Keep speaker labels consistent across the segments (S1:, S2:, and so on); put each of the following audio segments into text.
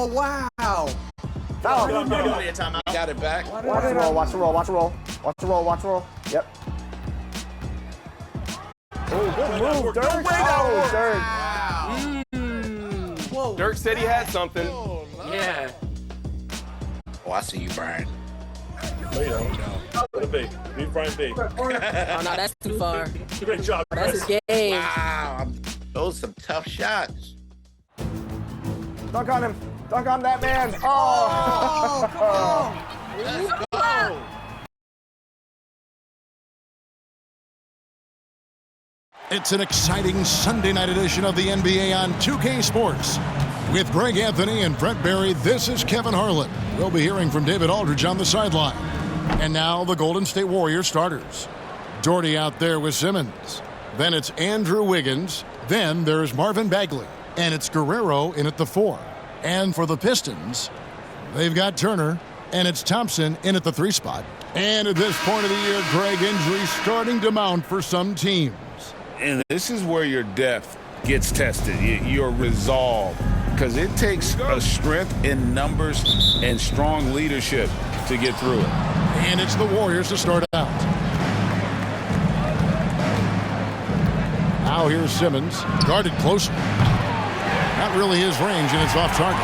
S1: Oh, wow.
S2: Foul.
S1: Got it back.
S2: Watch the roll, watch the roll, watch the roll. Watch the roll, watch the roll. Yep. Oh, good move, Dirk. Oh, Dirk.
S1: Whoa.
S3: Dirk said he had something.
S1: Yeah.
S4: Oh, I see you, Brian.
S5: Wait, let it be. Be Brian B.
S6: Oh, no, that's too far.
S5: Great job,
S6: That's
S5: Chris.
S6: his game.
S4: Wow, those are some tough shots.
S2: Dunk on him. Dunk on that man. Oh.
S4: Let's go.
S7: It's an exciting Sunday night edition of the NBA on 2K Sports. With Greg Anthony and Brett Barry, this is Kevin Harlan. We'll be hearing from David Aldridge on the sideline. And now the Golden State Warriors starters. Doherty out there with Simmons. Then it's Andrew Wiggins. Then there's Marvin Bagley. And it's Guerrero in at the 4. And for the Pistons, they've got Turner. And it's Thompson in at the 3 spot. And at this point of the year, Greg, injuries starting to mount for some teams.
S8: And this is where your depth gets tested, your resolve. Because it takes a strength in numbers and strong leadership to get through it.
S7: And it's the Warriors to start out. Now here's Simmons, guarded closer. Not really his range, and it's off target.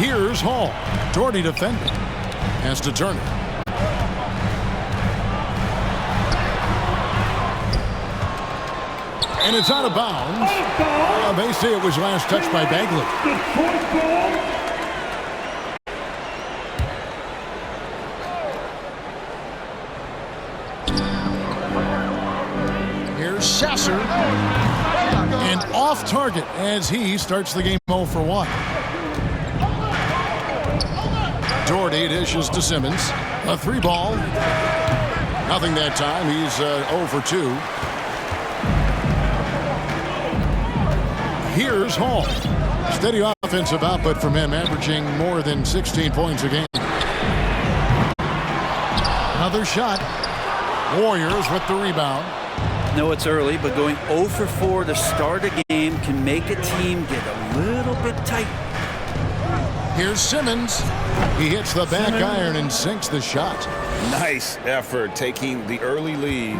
S7: Here's Hall. Doherty defending. Has to Turner. And it's out of bounds. They say it was last touched by Bagley. Here's Sasser. And off target as he starts the game 0 for 1. Doherty dishes to Simmons. A 3 ball. Nothing that time. He's 0 for 2. Here's Hall. Steady offensive output from him, averaging more than 16 points a game. Another shot. Warriors with the rebound.
S9: No, it's early, but going 0 for 4 to start a game can make a team get a little bit tight.
S7: Here's Simmons. He hits the back iron and sinks the shot.
S8: Nice effort taking the early lead.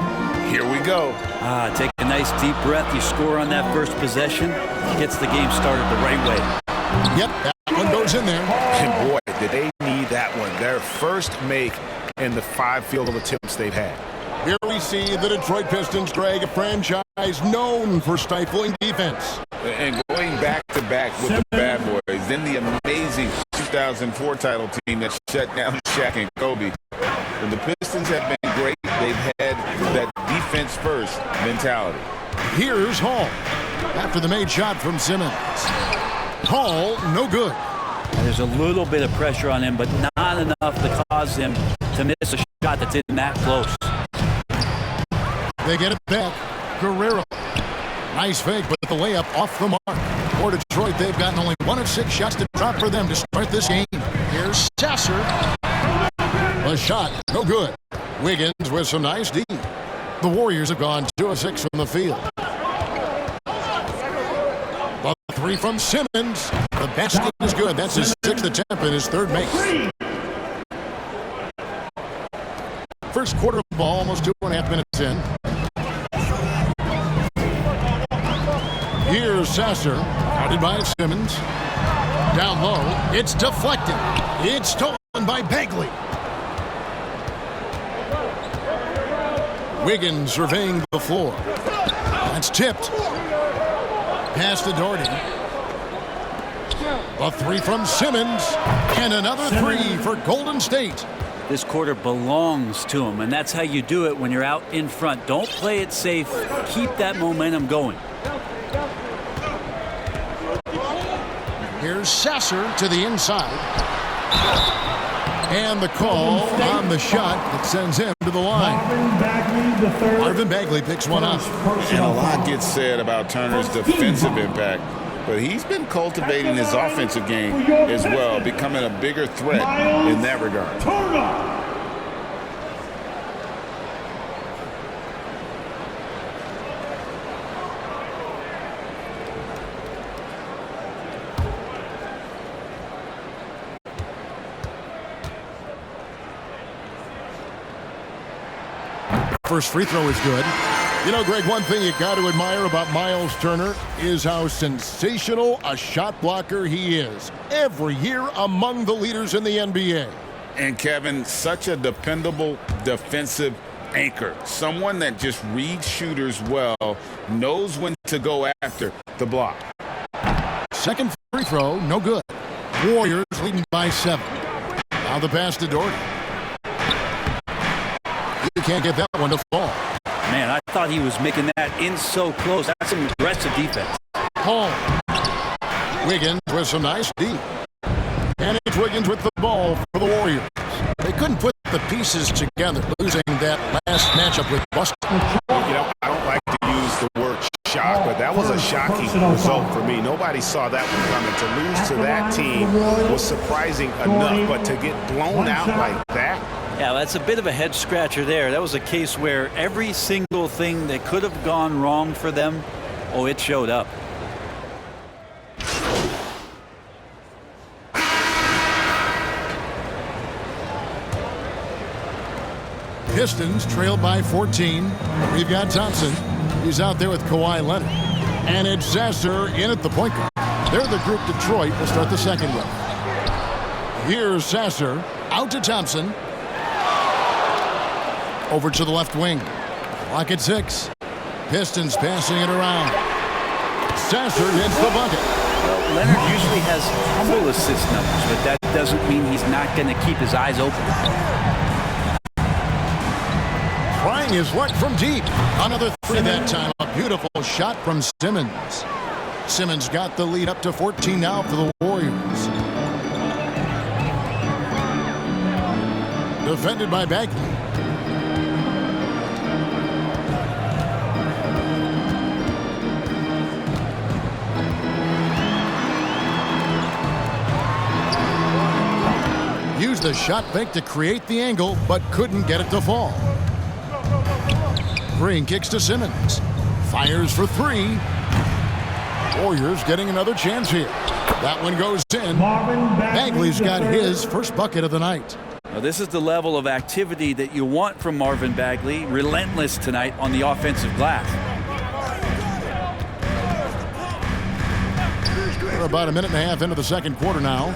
S8: Here we go.
S9: Take a nice deep breath. You score on that first possession. Gets the game started the right way.
S7: Yep, that one goes in there.
S8: And boy, did they need that one. Their first make in the 5 field goal attempts they've had.
S7: Here we see the Detroit Pistons, Greg, a franchise known for stifling defense.
S8: And going back-to-back with the bad boys. Then the amazing 2004 title team that shut down Shaq and Kobe. And the Pistons have been great. They've had that defense-first mentality.
S7: Here's Hall. After the made shot from Simmons. Hall, no good.
S9: There's a little bit of pressure on him, but not enough to cause him to miss a shot that's in that close.
S7: They get it back. Guerrero. Nice fake, but the layup off the mark. For Detroit, they've gotten only 1 of 6 shots to drop for them to start this game. Here's Sasser. A shot, no good. Wiggins with some nice D. The Warriors have gone 2 of 6 from the field. The 3 from Simmons. The basket is good. That's his 6th attempt and his 3rd make. First quarter ball, almost 2.5 minutes in. Here's Sasser, guarded by Simmons. Down low, it's deflected. It's stolen by Bagley. Wiggins surveying the floor. That's tipped. Pass to Doherty. A 3 from Simmons. And another 3 for Golden State.
S9: This quarter belongs to him, and that's how you do it when you're out in front. Don't play it safe. Keep that momentum going.
S7: Here's Sasser to the inside. And the call on the shot that sends him to the line. Marvin Bagley picks one up.
S8: And a lot gets said about Turner's defensive impact, but he's been cultivating his offensive game as well, becoming a bigger threat in that regard.
S7: First free throw is good. You know, Greg, one thing you got to admire about Miles Turner is how sensational a shot blocker he is. Every year among the leaders in the NBA.
S8: And Kevin, such a dependable defensive anchor. Someone that just reads shooters well, knows when to go after the block.
S7: Second free throw, no good. Warriors leading by 7. Now the pass to Doherty. You can't get that one to fall.
S9: Man, I thought he was making that in so close. That's some aggressive defense.
S7: Home. Wiggins with some nice D. And it's Wiggins with the ball for the Warriors. They couldn't put the pieces together, losing that last matchup with Boston.
S3: You know, I don't like to use the word shock, but that was a shocking result for me. Nobody saw that one coming. To lose to that team was surprising enough, but to get blown out like that.
S9: Yeah, that's a bit of a head scratcher there. That was a case where every single thing that could have gone wrong for them, oh, it showed up.
S7: Pistons trail by 14. We've got Thompson. He's out there with Kawhi Leonard. And it's Sasser in at the point guard. They're the group Detroit will start the second with. Here's Sasser. Out to Thompson. Over to the left wing. Clock at 6. Pistons passing it around. Sasser hits the bucket.
S9: Well, Leonard usually has full assist numbers, but that doesn't mean he's not going to keep his eyes open.
S7: Trying his luck from deep. Another 3 that time. A beautiful shot from Simmons. Simmons got the lead up to 14 now for the Warriors. Defended by Bagley. Used the shot fake to create the angle, but couldn't get it to fall. Green kicks to Simmons. Fires for 3. Warriors getting another chance here. That one goes in. Bagley's got his first bucket of the night.
S9: Now, this is the level of activity that you want from Marvin Bagley. Relentless tonight on the offensive glass.
S7: We're about a minute and a half into the second quarter now.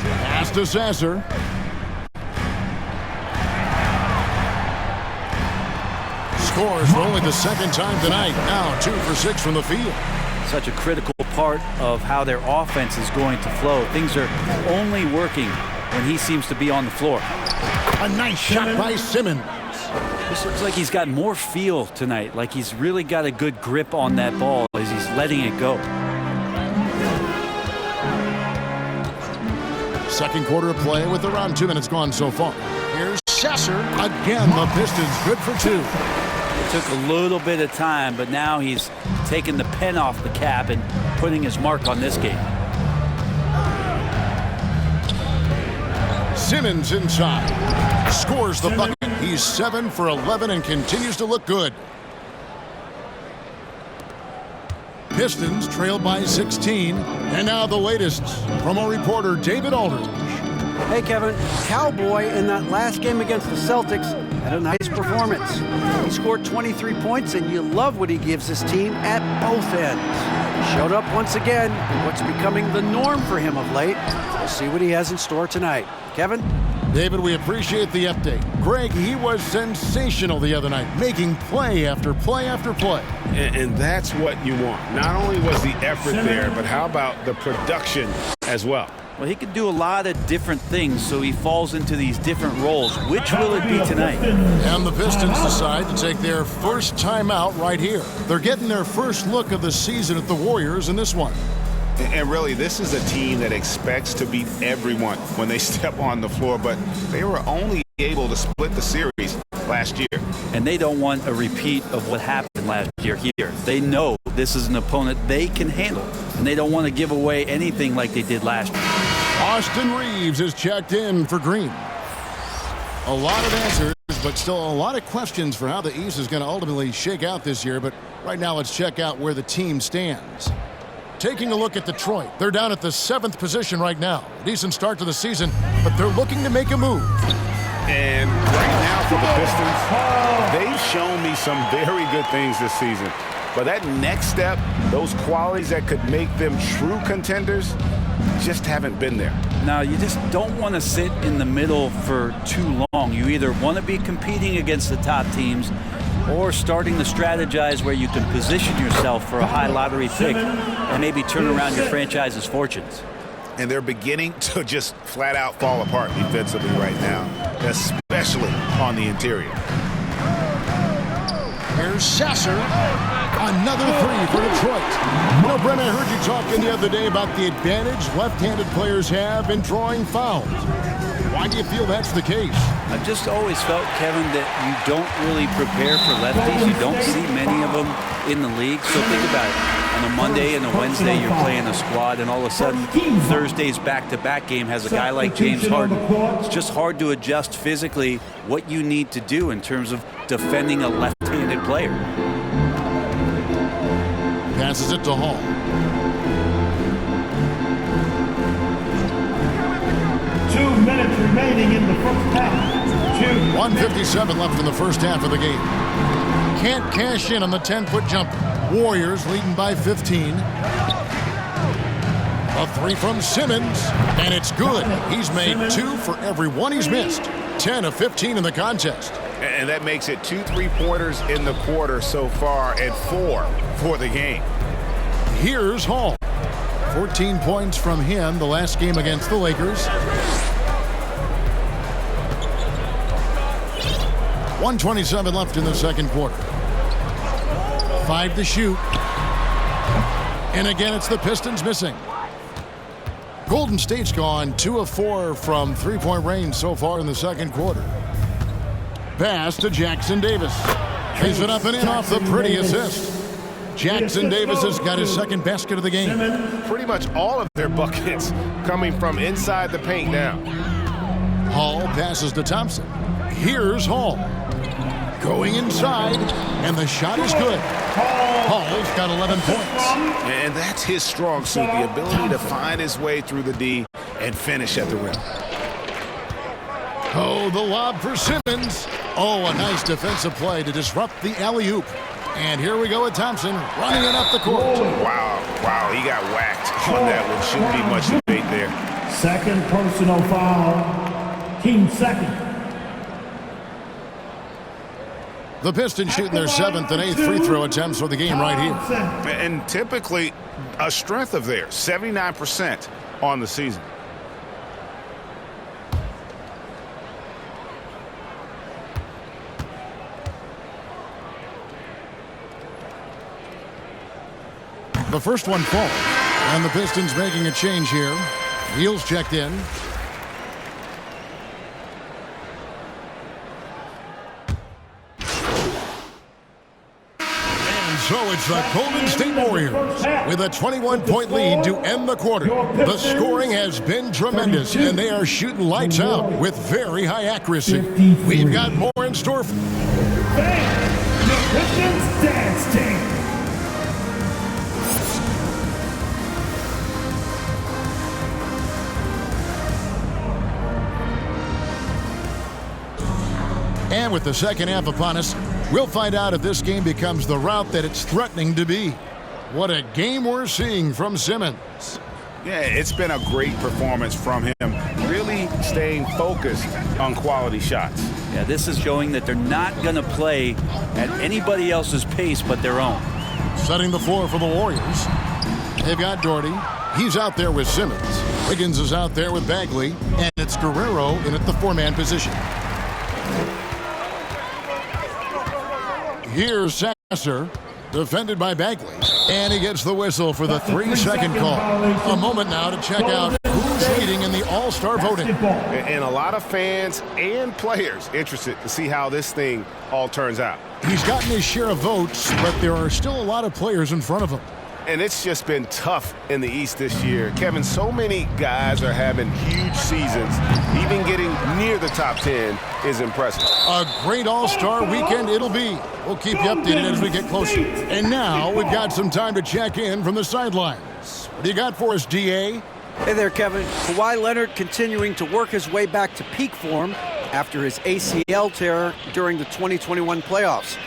S7: Pass to Sasser. Scores for only the second time tonight. Now 2 for 6 from the field.
S9: Such a critical part of how their offense is going to flow. Things are only working when he seems to be on the floor.
S7: A nice shot by Simmons.
S9: This looks like he's got more feel tonight, like he's really got a good grip on that ball as he's letting it go.
S7: Second quarter of play with around 2 minutes gone so far. Here's Sasser. Again, the Pistons good for 2.
S9: It took a little bit of time, but now he's taking the pen off the cap and putting his mark on this game.
S7: Simmons inside. Scores the bucket. He's 7 for 11 and continues to look good. Pistons trail by 16. And now the latest from our reporter, David Aldridge.
S10: Hey, Kevin. Cowboy in that last game against the Celtics had a nice performance. He scored 23 points, and you love what he gives his team at both ends. He showed up once again in what's becoming the norm for him of late. We'll see what he has in store tonight. Kevin?
S7: David, we appreciate the update. Greg, he was sensational the other night, making play after play after play.
S3: And that's what you want. Not only was the effort there, but how about the production as well?
S9: Well, he can do a lot of different things, so he falls into these different roles. Which will it be tonight?
S7: And the Pistons decide to take their first timeout right here. They're getting their first look of the season at the Warriors in this one.
S3: And really, this is a team that expects to beat everyone when they step on the floor, but they were only able to split the series last year.
S9: And they don't want a repeat of what happened last year here. They know this is an opponent they can handle, and they don't want to give away anything like they did last year.
S7: Austin Reeves is checked in for Green. A lot of answers, but still a lot of questions for how the East is going to ultimately shake out this year. But right now, let's check out where the team stands. Taking a look at Detroit, they're down at the 7th position right now. Decent start to the season, but they're looking to make a move.
S3: And right now for the Pistons, they've shown me some very good things this season. But that next step, those qualities that could make them true contenders, just haven't been there.
S9: Now, you just don't want to sit in the middle for too long. You either want to be competing against the top teams or starting to strategize where you can position yourself for a high lottery pick and maybe turn around your franchise's fortunes.
S3: And they're beginning to just flat out fall apart defensively right now, especially on the interior.
S7: Here's Sasser. Another three for Detroit. You know, Brent, I heard you talking the other day about the advantage left-handed players have in drawing fouls. Why do you feel that's the case?
S9: I've just always felt, Kevin, that you don't really prepare for lefties. You don't see many of them in the league. So think about it. On a Monday and a Wednesday, you're playing a squad, and all of a sudden, Thursday's back-to-back game has a guy like James Harden. It's just hard to adjust physically what you need to do in terms of defending a left-handed player.
S7: Passes it to Hall.
S11: Minutes remaining in the first half.
S7: 1:57 left in the first half of the game. Can't cash in on the 10-foot jumper. Warriors leading by 15. A three from Simmons, and it's good. He's made 2 for every one he's missed. 10 of 15 in the contest.
S3: And that makes it 2 3-pointers in the quarter so far and 4 for the game.
S7: Here's Hall. 14 points from him the last game against the Lakers. 1:27 left in the second quarter. 5 to shoot. And again, it's the Pistons missing. Golden State's gone 2 of 4 from three-point range so far in the second quarter. Pass to Jackson Davis. Lays it up and in off the pretty assist. Jackson Davis has got his second basket of the game.
S3: Pretty much all of their buckets coming from inside the paint now.
S7: Hall passes to Thompson. Here's Hall. Going inside, and the shot is good. Hall's got 11 points.
S3: And that's his strong suit, the ability to find his way through the D and finish at the rim.
S7: Oh, the lob for Simmons. Oh, a nice defensive play to disrupt the alley-oop. And here we go with Thompson running it up the court.
S3: Wow, he got whacked on that one. Shouldn't be much debate there.
S11: Second personal foul. Team second.
S7: The Pistons shooting their 7th and 8th free throw attempts for the game right here.
S3: And typically a strength of theirs, 79% on the season.
S7: The first one falls, and the Pistons making a change here. Heels checked in. And so it's the Golden State Warriors with a 21-point lead to end the quarter. The scoring has been tremendous, and they are shooting lights out with very high accuracy. We've got more in store for
S11: the Pistons dance team.
S7: And with the second half upon us, we'll find out if this game becomes the route that it's threatening to be. What a game we're seeing from Simmons.
S3: Yeah, it's been a great performance from him, really staying focused on quality shots.
S9: Yeah, this is showing that they're not going to play at anybody else's pace but their own.
S7: Setting the floor for the Warriors. They've got Doherty. He's out there with Simmons. Wiggins is out there with Bagley. And it's Guerrero in at the 4-man position. Here's Sasser, defended by Bagley, and he gets the whistle for the 3-second call. A moment now to check out who's leading in the All-Star voting.
S3: And a lot of fans and players interested to see how this thing all turns out.
S7: He's gotten his share of votes, but there are still a lot of players in front of him.
S3: And it's just been tough in the East this year. Kevin, so many guys are having huge seasons. Even getting near the top 10 is impressive.
S7: A great All-Star weekend it'll be. We'll keep you updated as we get closer. And now we've got some time to check in from the sidelines. What do you got for us, DA?
S10: Hey there, Kevin. Kawhi Leonard continuing to work his way back to peak form. after his ACL tear during the 2021 playoffs.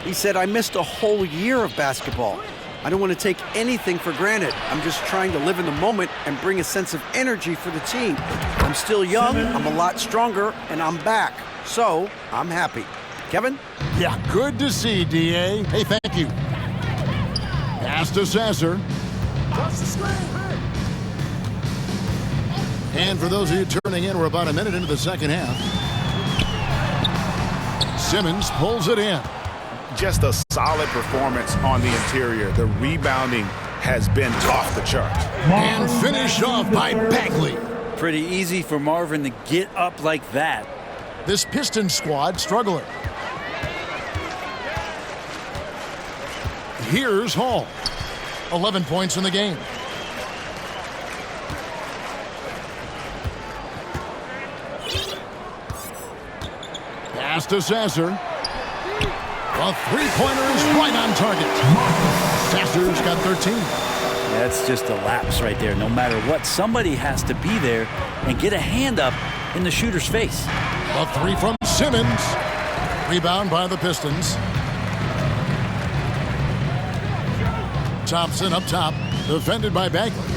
S10: He said, "I missed a whole year of basketball. I don't want to take anything for granted. I'm just trying to live in the moment and bring a sense of energy for the team. I'm still young, I'm a lot stronger, and I'm back. So, I'm happy." Kevin?
S7: Yeah, good to see, D.A. Hey, thank you. Pass to Sasser. And for those of you turning in, we're about a minute into the second half. Simmons pulls it in.
S3: Just a solid performance on the interior. The rebounding has been off the charts.
S7: And finished off by Bagley.
S9: Pretty easy for Marvin to get up like that.
S7: This Pistons squad struggling. Here's Hall. 11 points in the game. Pass to Sasser. A three-pointer is right on target. Sasser's got 13.
S9: That's just a lapse right there. No matter what, somebody has to be there and get a hand up in the shooter's face.
S7: A three from Simmons. Rebound by the Pistons. Thompson up top. Defended by Bagley.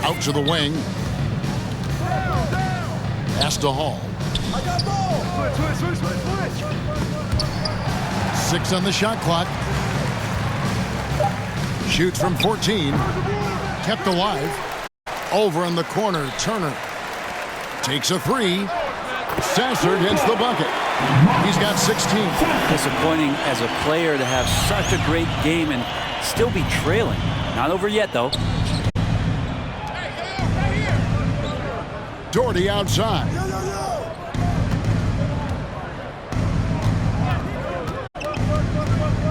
S7: Out to the wing. Pass to Hall.
S2: I got ball. Switch.
S7: 6 on the shot clock. Shoots from 14. Kept alive. Over in the corner, Turner. Takes a three. Sasser gets the bucket. He's got 16.
S9: Disappointing as a player to have such a great game and still be trailing. Not over yet, though.
S7: Doherty outside.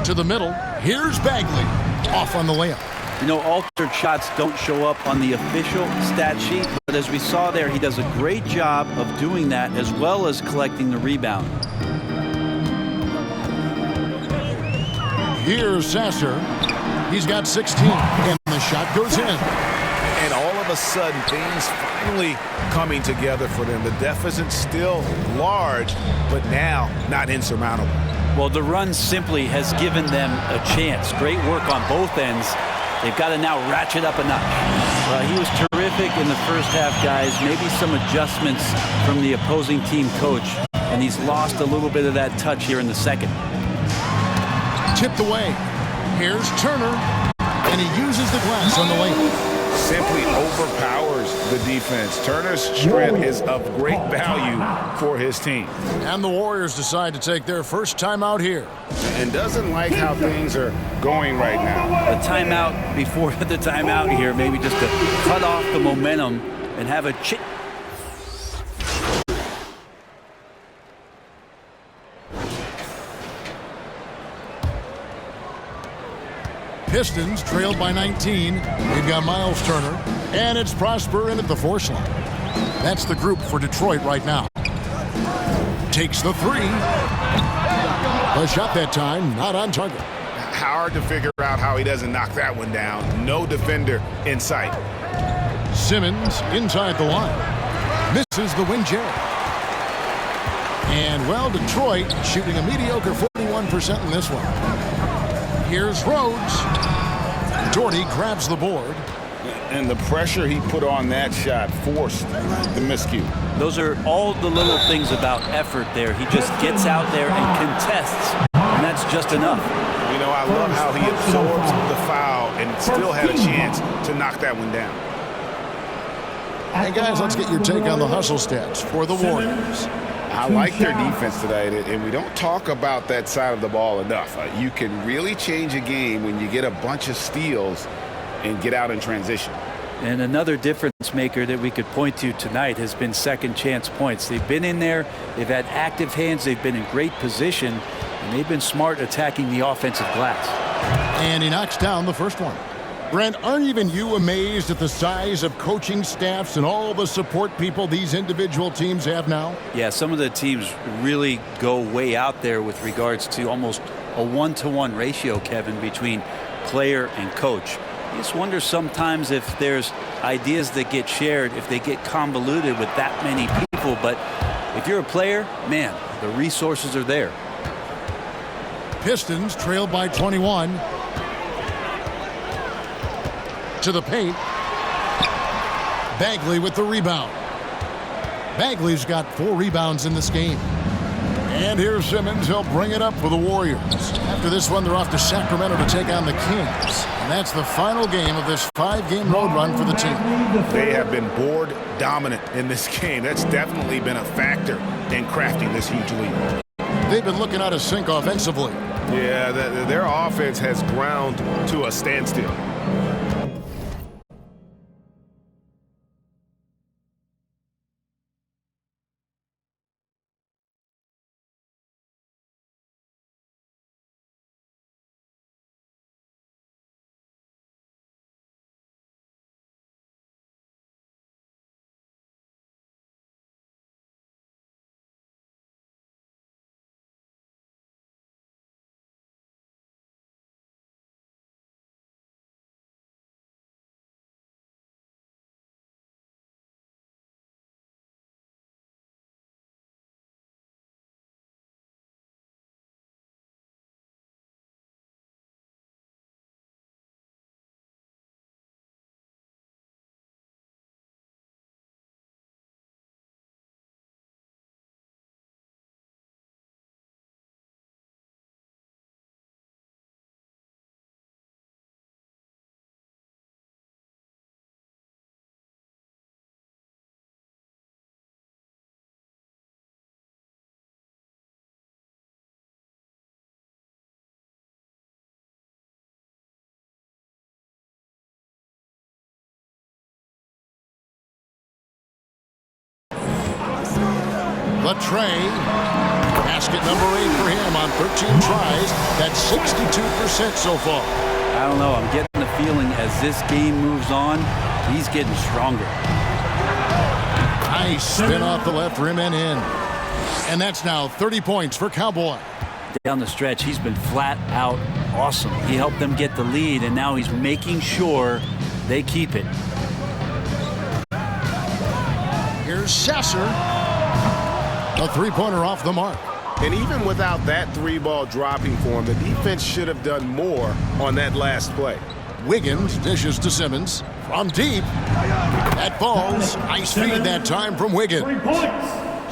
S7: To the middle. Here's Bagley. Off on the layup.
S9: You know, altered shots don't show up on the official stat sheet, but as we saw there, he does a great job of doing that as well as collecting the rebound.
S7: Here's Sasser. He's got 16, and the shot goes in.
S3: And all of a sudden, things finally coming together for them. The deficit's still large, but now not insurmountable.
S9: Well, the run simply has given them a chance. Great work on both ends. They've got to now ratchet up a notch. He was terrific in the first half, guys. Maybe some adjustments from the opposing team coach, and he's lost a little bit of that touch here in the second.
S7: Tipped away. Here's Turner, and he uses the glass on the layup.
S3: Simply overpowers the defense. Turner's strength is of great value for his team.
S7: And the Warriors decide to take their first timeout here.
S3: And doesn't like how things are going right now.
S9: The timeout before the timeout here, maybe just to cut off the momentum and have a chip.
S7: Pistons trailed by 19. We've got Miles Turner, and it's Prosper in at the 4 slot. That's the group for Detroit right now. Takes the three. The shot that time, not on target.
S3: Hard to figure out how he doesn't knock that one down. No defender in sight.
S7: Simmons inside the line. Misses the wing J. And, well, Detroit shooting a mediocre 41% in this one. Here's Rhodes. Doherty grabs the board.
S3: And the pressure he put on that shot forced the miscue.
S9: Those are all the little things about effort there. He just gets out there and contests, and that's just enough.
S3: You know, I love how he absorbs the foul and still had a chance to knock that one down.
S7: Hey, guys, let's get your take on the hustle stats for the Warriors.
S3: I like their defense tonight, and we don't talk about that side of the ball enough. You can really change a game when you get a bunch of steals and get out in transition.
S9: And another difference maker that we could point to tonight has been second chance points. They've been in there, they've had active hands, they've been in great position, and they've been smart attacking the offensive glass.
S7: And he knocks down the first one. Brent, aren't even you amazed at the size of coaching staffs and all the support people these individual teams have now?
S9: Yeah, some of the teams really go way out there with regards to almost a 1-to-1 ratio, Kevin, between player and coach. You just wonder sometimes if there's ideas that get shared, if they get convoluted with that many people, but If you're a player, man, the resources are there.
S7: Pistons trailed by 21. To the paint. Bagley with the rebound. Bagley's got 4 rebounds in this game. And here's Simmons. He'll bring it up for the Warriors. After this one, they're off to Sacramento to take on the Kings. And that's the final game of this 5-game road run for the team.
S3: They have been board dominant in this game. That's definitely been a factor in crafting this huge lead.
S7: They've been looking out of sync offensively.
S3: Yeah, their offense has ground to a standstill.
S7: The tray. Basket number 8 for him on 13 tries. That's 62% so far.
S9: I don't know. I'm getting the feeling as this game moves on, he's getting stronger.
S7: Nice spin off the left rim and in. And that's now 30 points for Cowboy.
S9: Down the stretch, he's been flat out awesome. He helped them get the lead, and now he's making sure they keep it.
S7: Here's Sasser. A three-pointer off the mark.
S3: And even without that 3-ball dropping for him, the defense should have done more on that last play.
S7: Wiggins dishes to Simmons from deep. That falls. Nice feed that time from Wiggins.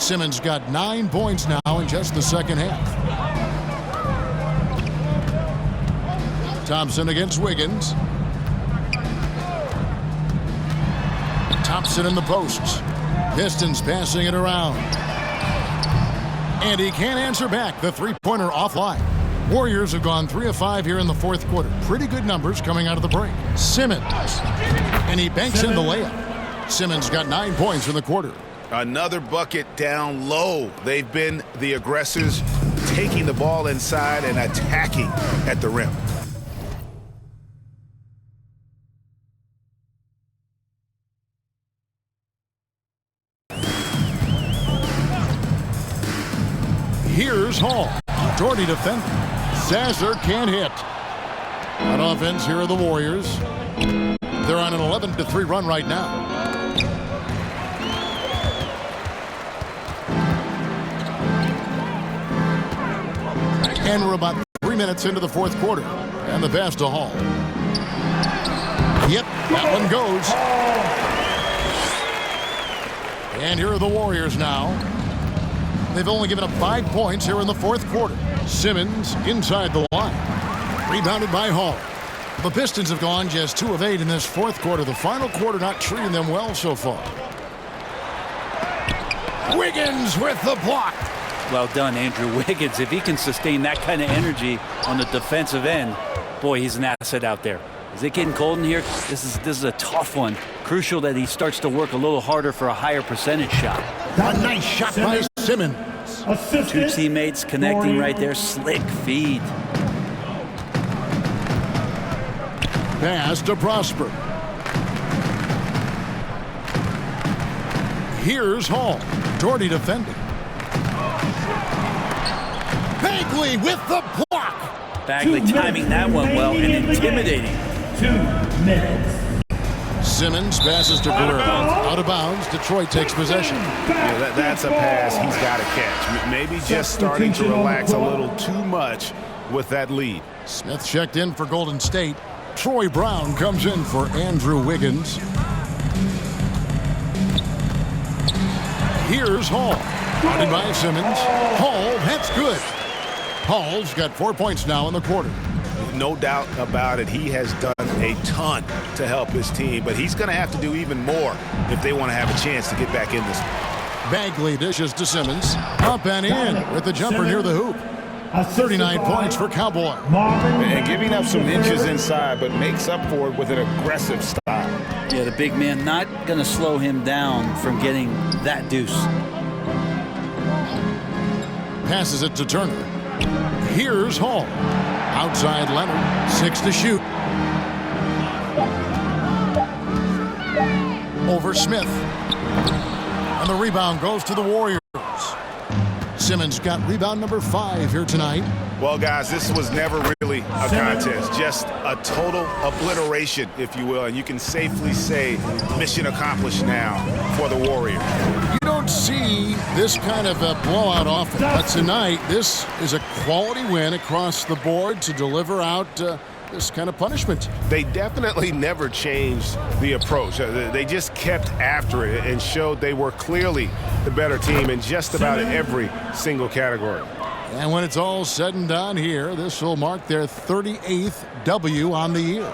S7: Simmons got 9 points now in just the second half. Thompson against Wiggins. Thompson in the posts. Pistons passing it around. And he can't answer back. The three-pointer offline. Warriors have gone 3 of 5 here in the fourth quarter. Pretty good numbers coming out of the break. Simmons. And he banks in the layup. Simmons got 9 points in the quarter.
S3: Another bucket down low. They've been the aggressors, taking the ball inside and attacking at the rim.
S7: Here's Hall. Jordy defending. Sasser can't hit. On offense, here are the Warriors. They're on an 11-3 run right now. And we're about 3 minutes into the fourth quarter. And the pass to Hall. Yep, that one goes. And here are the Warriors now. They've only given up 5 points here in the fourth quarter. Simmons inside the line. Rebounded by Hall. The Pistons have gone just 2 of 8 in this fourth quarter. The final quarter not treating them well so far. Wiggins with the block.
S9: Well done, Andrew Wiggins. If he can sustain that kind of energy on the defensive end, boy, he's an asset out there. Is it getting cold in here? This is a tough one. Crucial that he starts to work a little harder for a higher percentage shot.
S7: A nice shot by Simmons.
S9: 2 teammates connecting right there. Slick feed.
S7: Pass to Prosper. Here's Hall. Jordy defending. Bagley with the block.
S9: Bagley timing that one well and intimidating.
S11: 2 minutes.
S7: Simmons passes to Guerrero. Out of bounds. Detroit takes possession.
S3: Yeah, that's a pass he's got to catch. Maybe just starting to relax a little too much with that lead.
S7: Smith checked in for Golden State. Troy Brown comes in for Andrew Wiggins. Here's Hall. Guarded by Simmons. Hall, that's good. Hall's got 4 points now in the quarter.
S3: No doubt about it. He has done a ton to help his team, but he's going to have to do even more if they want to have a chance to get back in this.
S7: Bagley dishes to Simmons. Up and in with the jumper near the hoop. 39 points for Cowboy.
S3: And giving up some inches inside, but makes up for it with an aggressive style.
S9: Yeah, the big man not going to slow him down from getting that deuce.
S7: Passes it to Turner. Here's Hall. Outside Leonard. 6 to shoot. Over Smith. And the rebound goes to the Warriors. Simmons got rebound number 5 here tonight.
S3: Well, guys, this was never really a contest. Just a total obliteration, if you will. And you can safely say mission accomplished now for the Warriors.
S7: You don't see this kind of a blowout often. But tonight, this is a quality win across the board to deliver out this kind of punishment.
S3: They definitely never changed the approach. They just kept after it and showed they were clearly the better team in just about every single category.
S7: And when it's all said and done here, this will mark their 38th W on the year.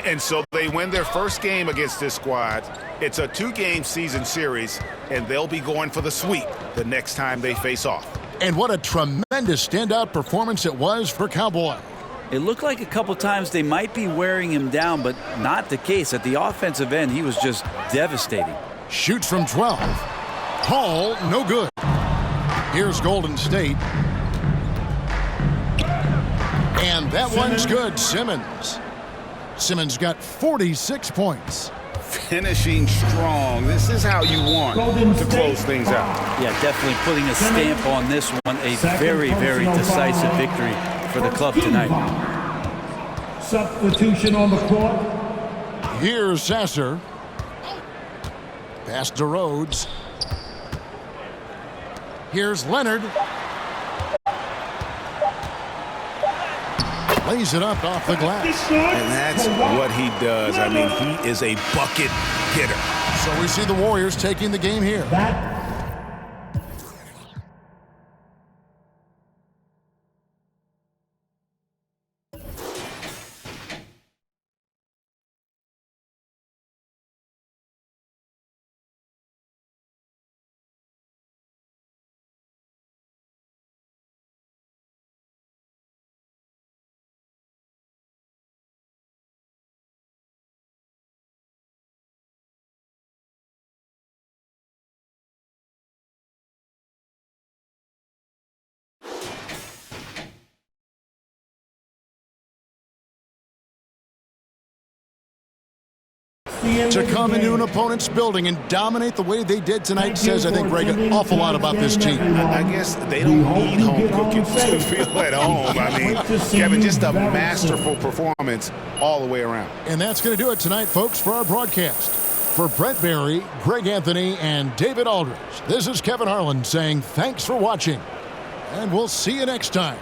S3: And so they win their first game against this squad. It's a 2-game season series, and they'll be going for the sweep the next time they face off.
S7: And what a tremendous standout performance it was for Cowboy.
S9: It looked like a couple times they might be wearing him down, but not the case. At the offensive end, he was just devastating.
S7: Shoots from 12. Hall, no good. Here's Golden State. And that one's good. Simmons. Simmons got 46 points.
S3: Finishing strong. This is how you want to close things out.
S9: Yeah, definitely putting a stamp on this one. A very, very decisive victory for the club tonight.
S11: Substitution on the court.
S7: Here's Sasser. Pass to Rhodes. Here's Leonard. Lays it up off the glass.
S3: And that's what he does. I mean, he is a bucket getter.
S7: So we see the Warriors taking the game here. To come into an opponent's building and dominate the way they did tonight says, I think, Greg, an awful lot about this team.
S3: I guess they don't need home cooking to feel at home. I mean, Kevin, just a masterful performance all the way around.
S7: And that's going to do it tonight, folks, for our broadcast. For Brett Barry, Greg Anthony, and David Aldridge, this is Kevin Harlan saying thanks for watching, and we'll see you next time.